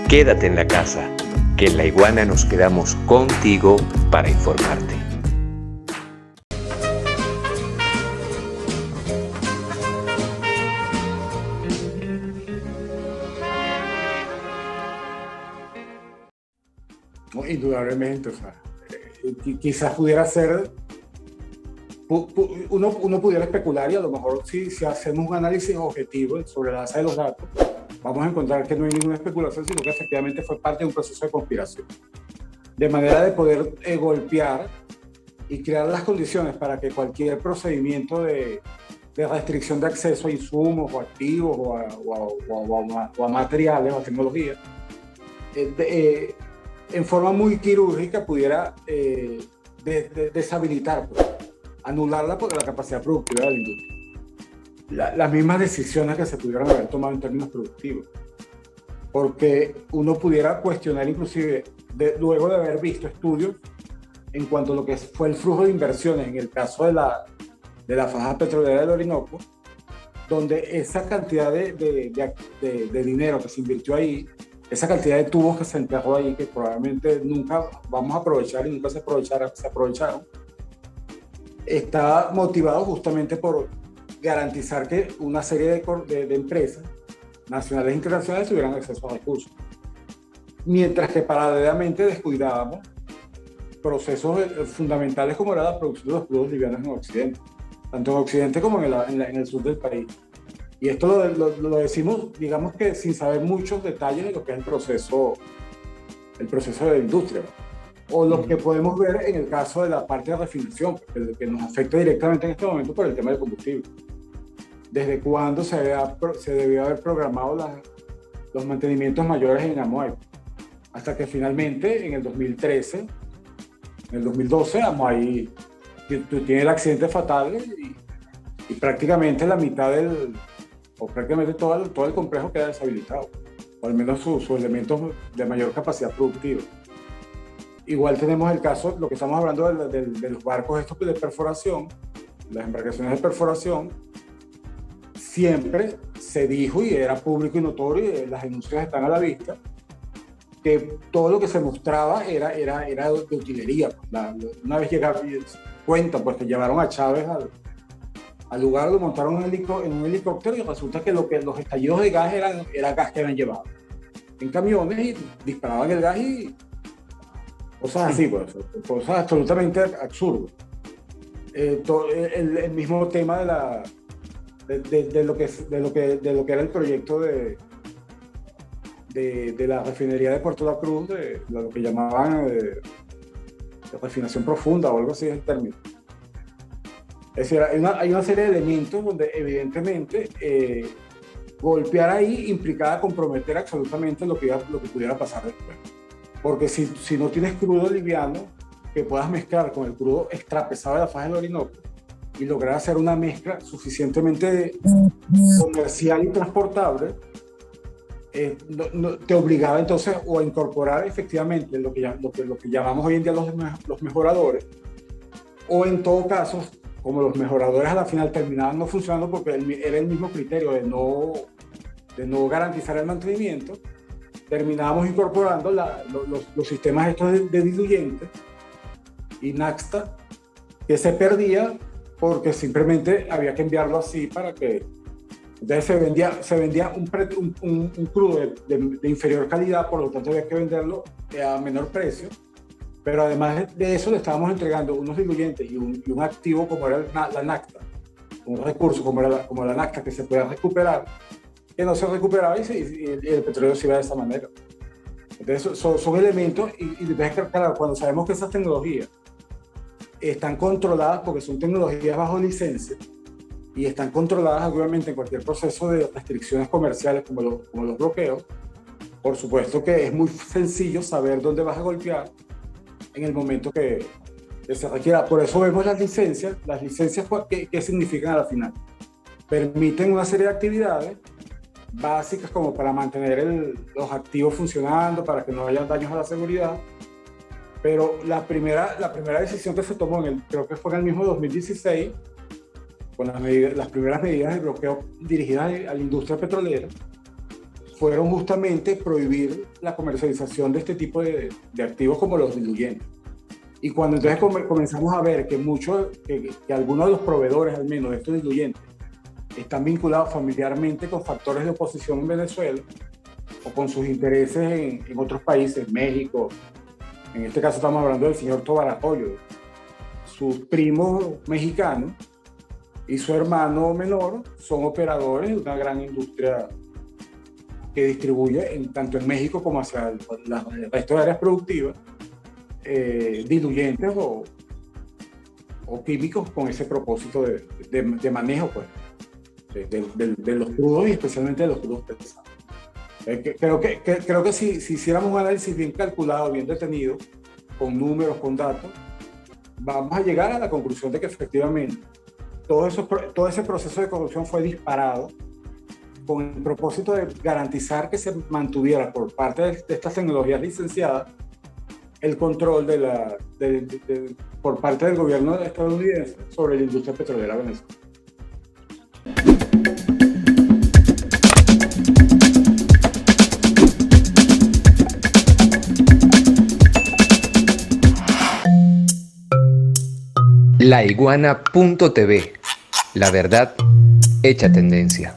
Quédate en la casa, que en La Iguana nos quedamos contigo para informarte. No, indudablemente, o sea, quizás pudiera ser, uno pudiera especular y a lo mejor si hacemos un análisis objetivo sobre la base de los datos, vamos a encontrar que no hay ninguna especulación, sino que efectivamente fue parte de un proceso de conspiración. De manera de poder golpear y crear las condiciones para que cualquier procedimiento de restricción de acceso a insumos o activos o a materiales o a tecnologías, en forma muy quirúrgica pudiera deshabilitar, pues, anular la capacidad productiva de la industria. Las mismas decisiones que se pudieran haber tomado en términos productivos. Porque uno pudiera cuestionar inclusive, luego de haber visto estudios en cuanto a lo que fue el flujo de inversiones en el caso de la faja petrolera del Orinoco, donde esa cantidad de dinero que se invirtió ahí, esa cantidad de tubos que se enterró ahí, que probablemente nunca vamos a aprovechar y nunca se aprovecharon, está motivado justamente por garantizar que una serie de empresas nacionales e internacionales tuvieran acceso a recursos. Mientras que paralelamente descuidábamos procesos fundamentales como era la producción de los crudos livianos en Occidente, tanto en Occidente como en el sur del país. Y esto lo decimos, digamos que sin saber muchos detalles de lo que es el proceso de la industria, o lo que podemos ver en el caso de la parte de refinación, que nos afecta directamente en este momento por el tema del combustible. ¿Desde cuándo se debió haber programado los mantenimientos mayores en Amoay? Hasta que finalmente en el 2013, en el 2012, Amoay tiene el accidente fatal y prácticamente la mitad o prácticamente todo el complejo queda deshabilitado, o al menos sus elementos de mayor capacidad productiva. Igual tenemos el caso, lo que estamos hablando de los barcos estos de perforación, las embarcaciones de perforación. Siempre se dijo, y era público y notorio, y las denuncias están a la vista, que todo lo que se mostraba era de utilería. Una vez cuentan, pues que llevaron a Chávez al lugar, lo montaron en un helicóptero y resulta que los estallidos de gas era gas que habían llevado en camiones y disparaban el gas y cosas así, pues, cosas absolutamente absurdas. El mismo tema de lo que era el proyecto de la refinería de Puerto La Cruz, de lo que llamaban de refinación profunda o algo así es el término. Es decir, hay una serie de elementos donde evidentemente golpear ahí implicaba comprometer absolutamente lo que pudiera pasar después. Porque si no tienes crudo liviano que puedas mezclar con el crudo extrapesado de la faja del Orinoco y lograr hacer una mezcla suficientemente comercial y transportable, te obligaba entonces o a incorporar efectivamente lo que llamamos hoy en día los mejoradores, o en todo caso, como los mejoradores a la final terminaban no funcionando porque era el mismo criterio de no garantizar el mantenimiento, terminábamos incorporando los sistemas estos de diluyentes y Naxta, que se perdía porque simplemente había que enviarlo así para que... Entonces se vendía un crudo de inferior calidad, por lo tanto había que venderlo a menor precio, pero además de eso le estábamos entregando unos diluyentes y un activo como era la Nacta, un recurso como la Nacta que se podía recuperar, que no se recuperaba y el petróleo se iba de esa manera. Entonces son elementos y claro, cuando sabemos que esas tecnologías están controladas porque son tecnologías bajo licencia y están controladas obviamente en cualquier proceso de restricciones comerciales como los bloqueos, por supuesto que es muy sencillo saber dónde vas a golpear en el momento que se requiera. Por eso vemos las licencias, ¿qué significan a la final? Permiten una serie de actividades básicas como para mantener los activos funcionando, para que no haya daños a la seguridad, pero la primera decisión que se tomó, creo que fue en el mismo 2016, con las primeras medidas de bloqueo dirigidas a la industria petrolera, fueron justamente prohibir la comercialización de este tipo de activos como los diluyentes. Y cuando entonces comenzamos a ver que que algunos de los proveedores, al menos de estos diluyentes, están vinculados familiarmente con factores de oposición en Venezuela o con sus intereses en otros países, México, en este caso estamos hablando del señor Tobar Arroyo, sus primos mexicanos y su hermano menor son operadores de una gran industria que distribuye tanto en México como hacia el resto de áreas productivas diluyentes o químicos con ese propósito de manejo pues, de los crudos y especialmente de los crudos pesados. Creo que si hiciéramos un análisis bien calculado, bien detenido, con números, con datos, vamos a llegar a la conclusión de que efectivamente todo ese proceso de corrupción fue disparado con el propósito de garantizar que se mantuviera por parte de estas tecnologías licenciadas el control por parte del gobierno estadounidense sobre la industria petrolera venezolana. Laiguana.tv, la verdad hecha tendencia.